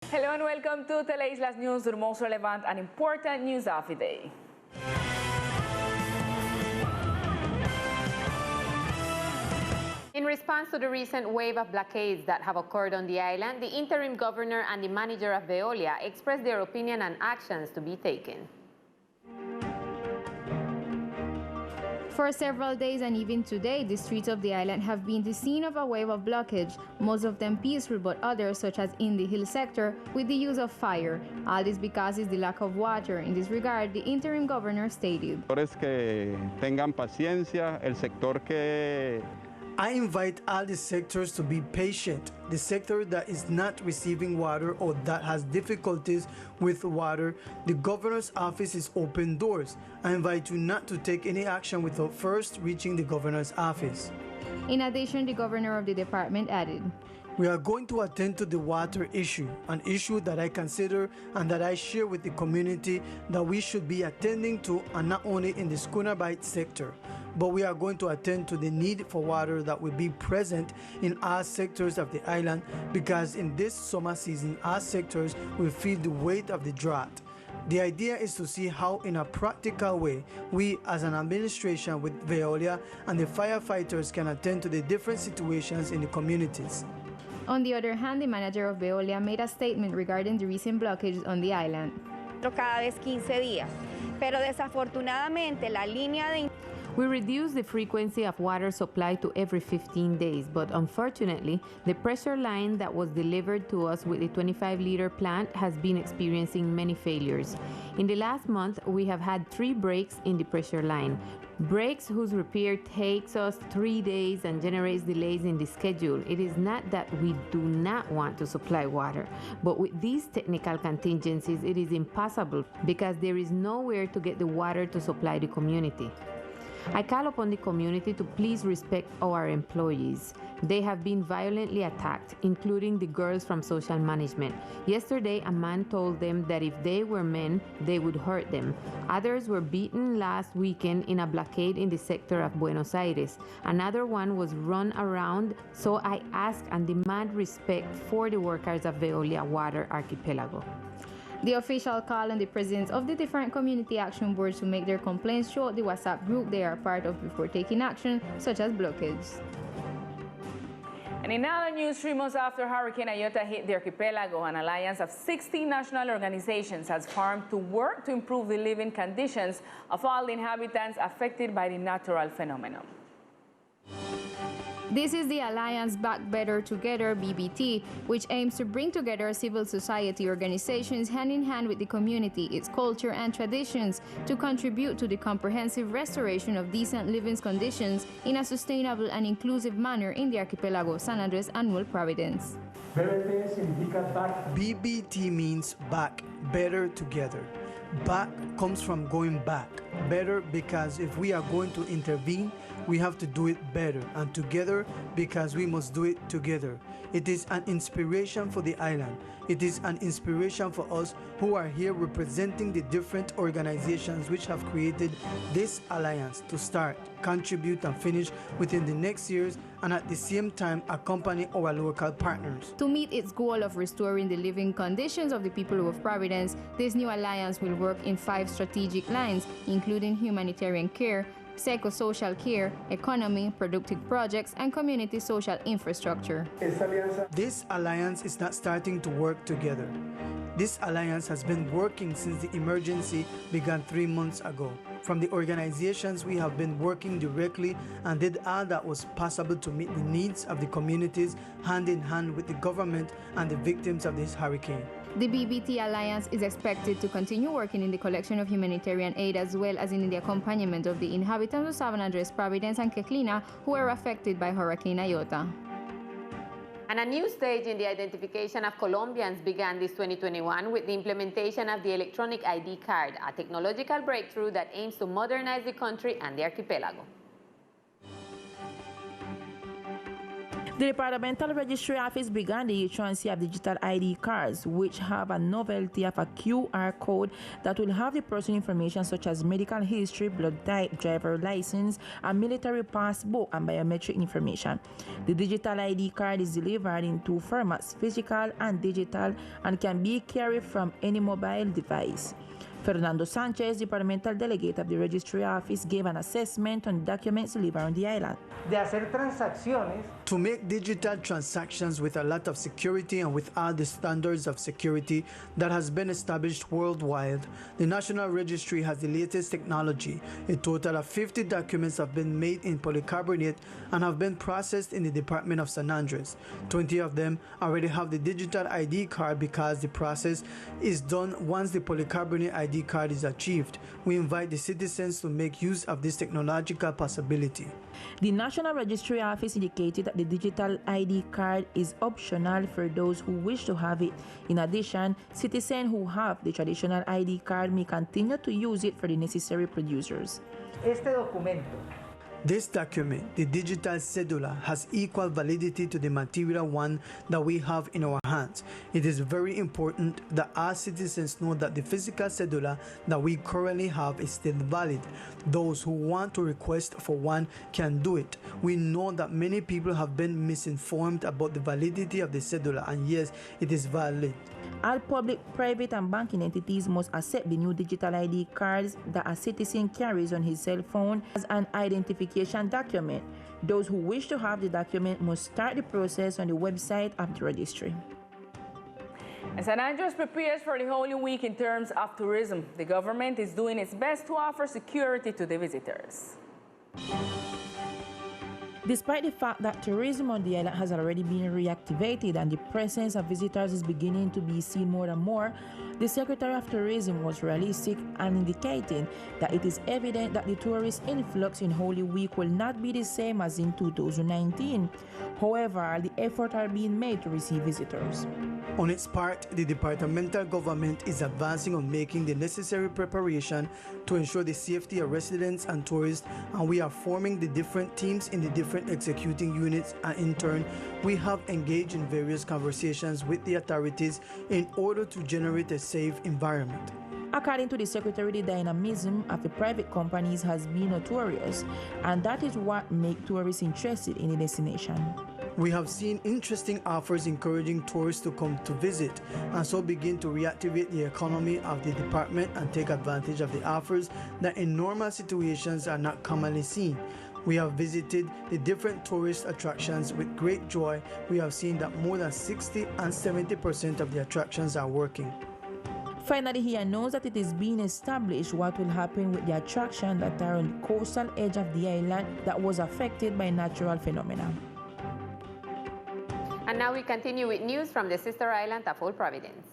Hello and welcome to Teleislas News, the most relevant and important news of the day. In response to the recent wave of blockades that have occurred on the island, the interim governor and the manager of Veolia expressed their opinion and actions to be taken. For several days and even today, the streets of the island have been the scene of a wave of blockage, most of them peaceful, but others, such as in the hill sector, with the use of fire. All this because of the lack of water. In this regard, the interim governor stated, Que tengan paciencia, el sector que I invite all the sectors to be patient. The sector that is not receiving water or that has difficulties with water, the governor's office is open doors. I invite you not to take any action without first reaching the governor's office. In addition, the governor of the department added, we are going to attend to the water issue, an issue that I consider and that I share with the community that we should be attending to, and not only in the Schooner Bight sector, but we are going to attend to the need for water that will be present in all sectors of the island, because in this summer season, our sectors will feel the weight of the drought. The idea is to see how, in a practical way, we as an administration with Veolia and the firefighters can attend to the different situations in the communities. On the other hand, the manager of Veolia made a statement regarding the recent blockages on the island. Cada vez 15 días, pero desafortunadamente la línea de We reduced the frequency of water supply to every 15 days, but unfortunately, the pressure line that was delivered to us with the 25-liter plant has been experiencing many failures. In the last month, we have had 3 breaks in the pressure line. Breaks whose repair takes us 3 days and generates delays in the schedule. It is not that we do not want to supply water, but with these technical contingencies, it is impossible because there is nowhere to get the water to supply the community. I call upon the community to please respect our employees. They have been violently attacked, including the girls from social management. Yesterday, a man told them that if they were men, they would hurt them. Others were beaten last weekend in a blockade in the sector of Buenos Aires. Another one was run around, so I ask and demand respect for the workers of Veolia Water Archipelago. The official called on the presidents of the different community action boards to make their complaints throughout the WhatsApp group they are part of before taking action, such as blockades. And in other news, 3 months after Hurricane Iota hit the archipelago, an alliance of 16 national organizations has formed to work to improve the living conditions of all the inhabitants affected by the natural phenomenon. This is the Alliance Back Better Together, BBT, which aims to bring together civil society organizations hand in hand with the community, its culture and traditions, to contribute to the comprehensive restoration of decent living conditions in a sustainable and inclusive manner in the archipelago of San Andres and Nueva Providence. BBT means back, better together. Back comes from going back. Better because if we are going to intervene, we have to do it better, and together because we must do it together. It is an inspiration for the island. It is an inspiration for us who are here representing the different organizations which have created this alliance to start, contribute and finish within the next years, and at the same time accompany our local partners. To meet its goal of restoring the living conditions of the people of Providence, this new alliance will work in 5 strategic lines, including humanitarian care, psychosocial care, economy, productive projects, and community social infrastructure. This alliance is not starting to work together. This alliance has been working since the emergency began 3 months ago. From the organizations, we have been working directly and did all that was possible to meet the needs of the communities hand in hand with the government and the victims of this hurricane. The BBT Alliance is expected to continue working in the collection of humanitarian aid as well as in the accompaniment of the inhabitants of San Andres, Providence, and Queclina who were affected by Hurricane Iota. And a new stage in the identification of Colombians began this 2021 with the implementation of the electronic ID card, a technological breakthrough that aims to modernize the country and the archipelago. The Departmental Registry Office began the issuance of digital ID cards, which have a novelty of a QR code that will have the personal information such as medical history, blood type, driver license, a military passbook, and biometric information. The digital ID card is delivered in two formats, physical and digital, and can be carried from any mobile device. Fernando Sanchez, departmental delegate of the registry office, gave an assessment on documents delivered on the island. To make digital transactions with a lot of security and with all the standards of security that has been established worldwide, the National Registry has the latest technology. A total of 50 documents have been made in polycarbonate and have been processed in the Department of San Andres. 20 of them already have the digital ID card because the process is done once the polycarbonate ID card is achieved. We invite the citizens to make use of this technological possibility. The National Registry Office indicated that the digital ID card is optional for those who wish to have it. In addition, citizens who have the traditional ID card may continue to use it for the necessary producers. This document, the digital cedula, has equal validity to the material one that we have in our hands. It is very important that our citizens know that the physical cedula that we currently have is still valid. Those who want to request for one can do it. We know that many people have been misinformed about the validity of the cedula, and yes, it is valid. All public, private, and banking entities must accept the new digital ID cards that a citizen carries on his cell phone as an identification document. Those who wish to have the document must start the process on the website of the registry. As San Andres prepares for the Holy Week in terms of tourism, the government is doing its best to offer security to the visitors. Despite the fact that tourism on the island has already been reactivated and the presence of visitors is beginning to be seen more and more, the Secretary of Tourism was realistic and indicating that it is evident that the tourist influx in Holy Week will not be the same as in 2019. However, the efforts are being made to receive visitors. On its part, the departmental government is advancing on making the necessary preparation to ensure the safety of residents and tourists, and we are forming the different teams in the different executing units, and in turn, we have engaged in various conversations with the authorities in order to generate a safe environment. According to the Secretary, the dynamism of the private companies has been notorious, and that is what makes tourists interested in the destination. We have seen interesting offers encouraging tourists to come to visit, and so begin to reactivate the economy of the department and take advantage of the offers that in normal situations are not commonly seen. We have visited the different tourist attractions with great joy. We have seen that more than 60 and 70% of the attractions are working. Finally, he announced that it is being established what will happen with the attractions that are on the coastal edge of the island that was affected by natural phenomena. And now we continue with news from the sister island of Old Providence.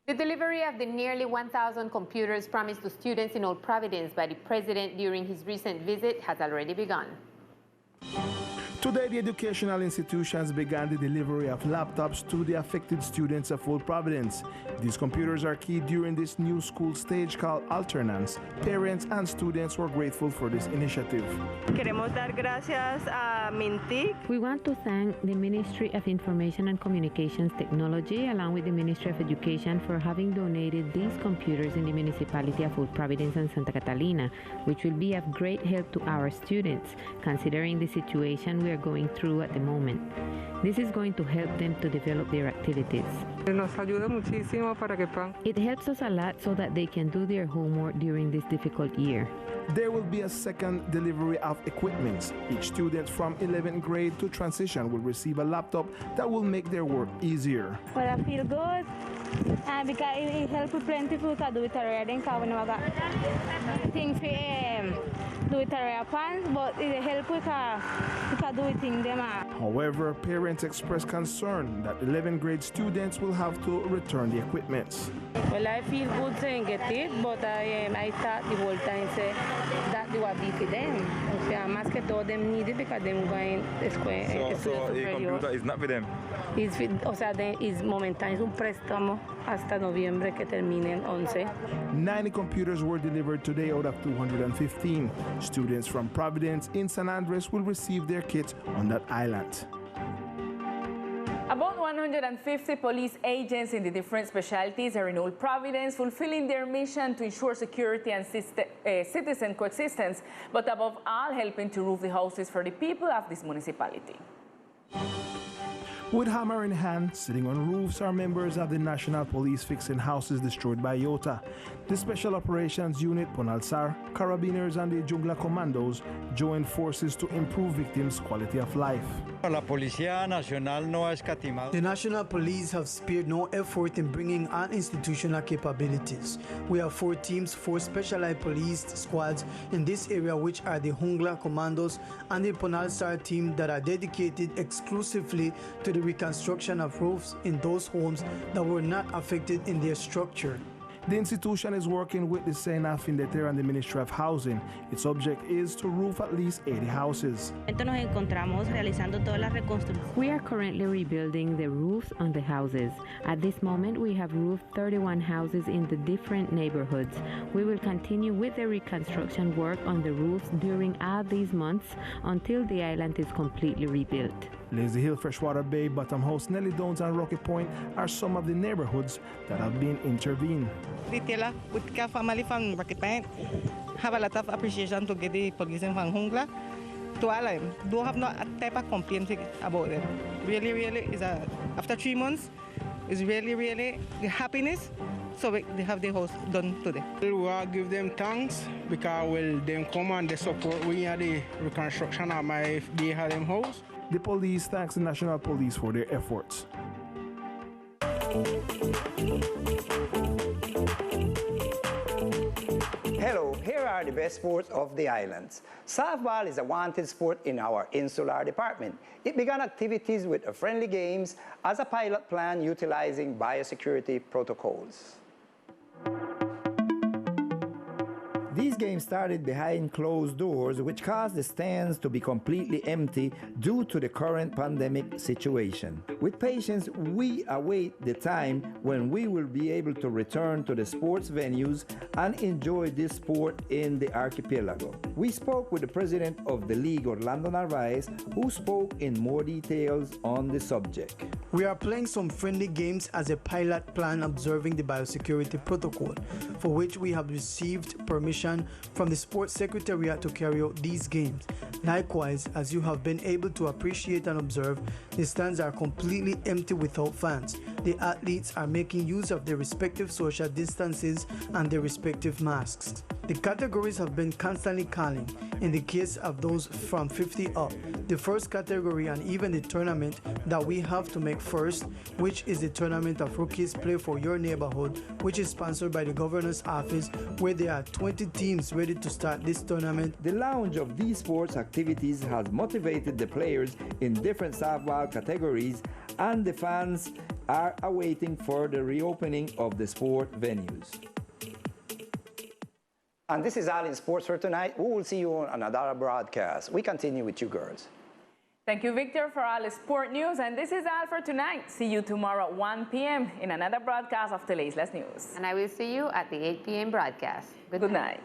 The delivery of the nearly 1,000 computers promised to students in Old Providence by the president during his recent visit has already begun. Today, the educational institutions began the delivery of laptops to the affected students of Old Providence. These computers are key during this new school stage called alternance. Parents and students were grateful for this initiative. Queremos dar gracias a Mintic. We want to thank the Ministry of Information and Communications Technology along with the Ministry of Education for having donated these computers in the municipality of Old Providence and Santa Catalina, which will be of great help to our students, considering the situation we are going through at the moment. This is going to help them to develop their activities. Nos ayuda muchísimo para que puedan. It helps us a lot so that they can do their homework during this difficult year. There will be a second delivery of equipment. Each student from 11th grade to transition will receive a laptop that will make their work easier. Well, I feel good because it helps plenty to do it already. Because we got things to do it already, but it helps to do it in them. However, parents express concern that 11th grade students will have to return the equipment. Well, I feel good saying get it, but I thought the whole time say that they were be for them. O sea, más que todo them need it because them going So the computer is not for them? O sea, es momentáneo, es un préstamo hasta noviembre que termine el 11. 90 computers were delivered today out of 215. Students from Providence in San Andres will receive their kits on that island. About 150 police agents in the different specialties are in Old Providence, fulfilling their mission to ensure security and citizen coexistence, but above all, helping to roof the houses for the people of this municipality. With hammer in hand, sitting on roofs are members of the National Police fixing houses destroyed by Iota. The Special Operations Unit, Ponalsar, Carabiners and the Jungla Commandos joined forces to improve victims' quality of life. La Policía Nacional no ha escatimado. The National Police have spared no effort in bringing on institutional capabilities. We have 4 teams, 4 specialized police squads in this area, which are the Jungla Commandos and the Ponalsar team that are dedicated exclusively to the reconstruction of roofs in those homes that were not affected in their structure. The institution is working with the Sena Findeter and the Ministry of Housing. Its object is to roof at least 80 houses. We are currently rebuilding the roofs on the houses. At this moment, we have roofed 31 houses in the different neighborhoods. We will continue with the reconstruction work on the roofs during all these months until the island is completely rebuilt. Lazy Hill, Freshwater Bay, Bottom House, Nelly Downs and Rocky Point are some of the neighborhoods that have been intervened. Retailer with family from Rocky Point have a lot of appreciation to get the police from Jungla. To all of them, don't have no type of complaint about them. Really, is after 3 months, is really the happiness. So they have the house done today. We will give them thanks because them come and they support we at the reconstruction of my them house. The police thanks the National Police for their efforts. Hello, here are the best sports of the islands. Softball is a wanted sport in our insular department. It began activities with a friendly games as a pilot plan utilizing biosecurity protocols. These games started behind closed doors, which caused the stands to be completely empty due to the current pandemic situation. With patience, we await the time when we will be able to return to the sports venues and enjoy this sport in the archipelago. We spoke with the president of the league, Orlando Narvaez, who spoke in more details on the subject. We are playing some friendly games as a pilot plan observing the biosecurity protocol, for which we have received permission from the Sports Secretariat to carry out these games. Likewise, as you have been able to appreciate and observe, the stands are completely empty without fans. The athletes are making use of their respective social distances and their respective masks. The categories have been constantly calling. In the case of those from 50 up, the first category and even the tournament that we have to make first, which is the tournament of rookies play for your neighborhood, which is sponsored by the governor's office, where there are 20 teams ready to start this tournament. The launch of these sports activities has motivated the players in different softball categories, and the fans are awaiting for the reopening of the sport venues. And this is all in sports for tonight. We will see you on another broadcast. We continue with you girls. Thank you, Victor, for all the sport news. And this is all for tonight. See you tomorrow at 1 p.m. in another broadcast of Teleislas News. And I will see you at the 8 p.m. broadcast. Good night.